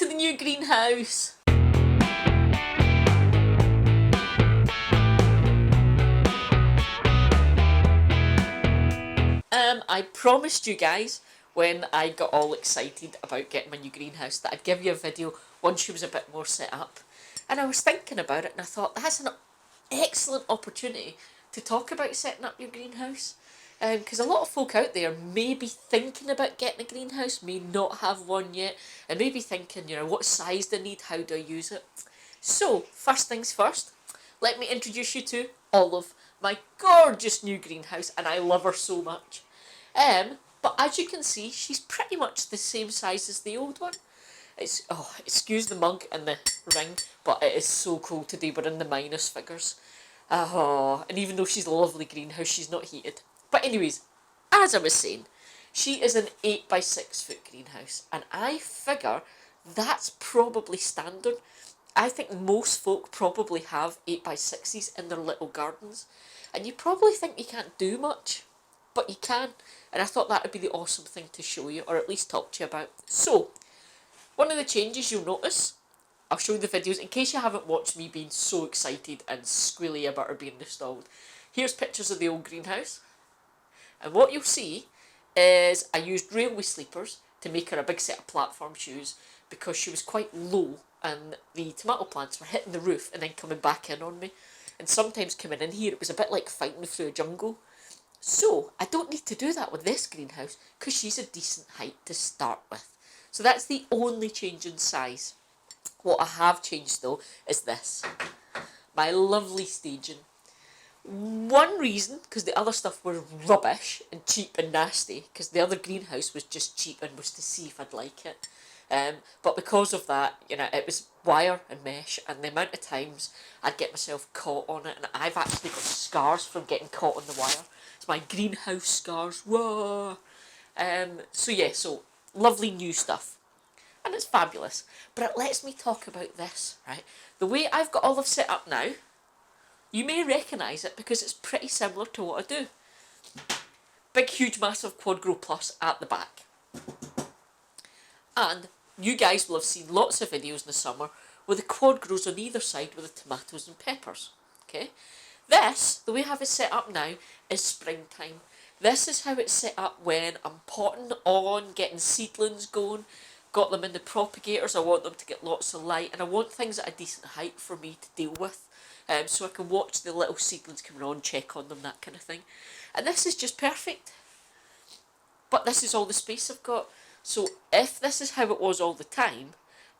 to the new greenhouse. I promised you guys when I got all excited about getting my new greenhouse that I'd give you a video once she was a bit more set up. And I was thinking about it and I thought that's an excellent opportunity to talk about setting up your greenhouse. Because a lot of folk out there may be thinking about getting a greenhouse, may not have one yet, and may be thinking, you know, what size do I need, how do I use it? So, first things first, let me introduce you to Olive, my gorgeous new greenhouse, and I love her so much. But as you can see, she's pretty much the same size as the old one. It's, oh, excuse the mug and the ring, but it is so cold today, we're in the minus figures. Oh, and even though she's a lovely greenhouse, she's not heated. But anyways, as I was saying, she is an 8x6 foot greenhouse, and I figure that's probably standard. I think most folk probably have 8x6s in their little gardens, and you probably think you can't do much, but you can, and I thought that would be the awesome thing to show you, or at least talk to you about. So, one of the changes you'll notice, I'll show you the videos in case you haven't watched me being so excited and squealy about her being installed. Here's pictures of the old greenhouse. And what you'll see is I used railway sleepers to make her a big set of platform shoes because she was quite low and the tomato plants were hitting the roof and then coming back in on me. And sometimes coming in here it was a bit like fighting through a jungle. So I don't need to do that with this greenhouse because she's a decent height to start with. So that's the only change in size. What I have changed though is this. My lovely staging. One reason, because the other stuff was rubbish and cheap and nasty, because the other greenhouse was just cheap and was to see if I'd like it. But because of that, you know, it was wire and mesh, and the amount of times I'd get myself caught on it, and I've actually got scars from getting caught on the wire. It's my greenhouse scars. Whoa! So yeah, so lovely new stuff. And it's fabulous. But it lets me talk about this, right? The way I've got Olive set up now, you may recognise it because it's pretty similar to what I do. Big, huge, massive Quad Grow Plus at the back. And you guys will have seen lots of videos in the summer where the quad grows on either side with the tomatoes and peppers. Okay? This, the way I have it set up now, is springtime. This is how it's set up when I'm potting on, getting seedlings going, got them in the propagators, I want them to get lots of light, and I want things at a decent height for me to deal with. So I can watch the little seedlings coming on, check on them, that kind of thing. And this is just perfect. But this is all the space I've got. So if this is how it was all the time,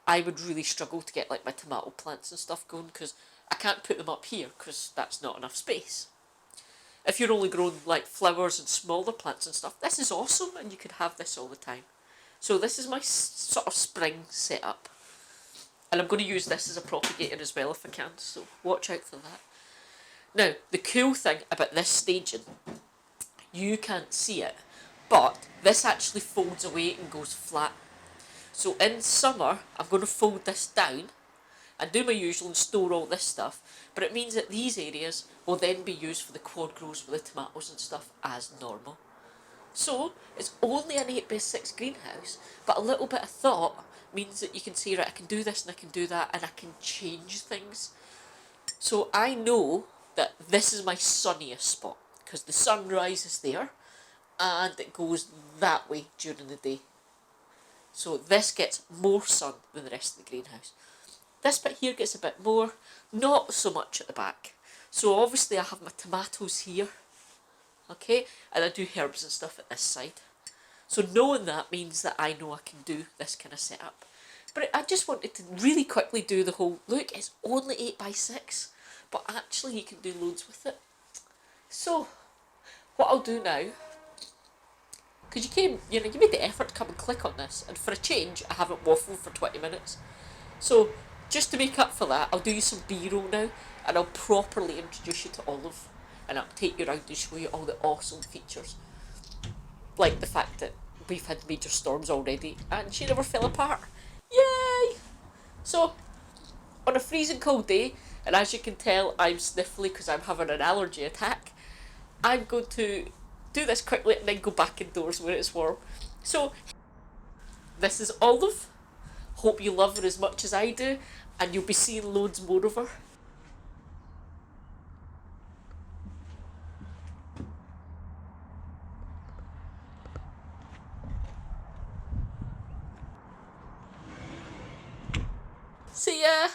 I would really struggle to get like my tomato plants and stuff going because I can't put them up here because that's not enough space. If you're only growing like flowers and smaller plants and stuff, this is awesome and you could have this all the time. So this is my sort of spring setup. And I'm going to use this as a propagator as well if I can, so watch out for that. Now, the cool thing about this staging, you can't see it, but this actually folds away and goes flat. So in summer, I'm going to fold this down and do my usual and store all this stuff, but it means that these areas will then be used for the quad grows with the tomatoes and stuff as normal. So, it's only an 8x6 greenhouse, but a little bit of thought means that you can see, right, I can do this and I can do that and I can change things. So I know that this is my sunniest spot because the sun rises there and it goes that way during the day. So this gets more sun than the rest of the greenhouse. This bit here gets a bit more, not so much at the back. So obviously I have my tomatoes here, okay, and I do herbs and stuff at this side. So knowing that means that I know I can do this kind of setup. But I just wanted to really quickly do the whole, look, it's only 8x6, but actually you can do loads with it. So, what I'll do now, because you made the effort to come and click on this, and for a change, I haven't waffled for 20 minutes. So, just to make up for that, I'll do you some B-roll now, and I'll properly introduce you to Olive, and I'll take you around and show you all the awesome features. Like the fact that we've had major storms already, and she never fell apart. Yay! So, on a freezing cold day, and as you can tell, I'm sniffly because I'm having an allergy attack, I'm going to do this quickly and then go back indoors where it's warm. So, this is Olive Hope you love her as much as I do, and you'll be seeing loads more of her. See ya!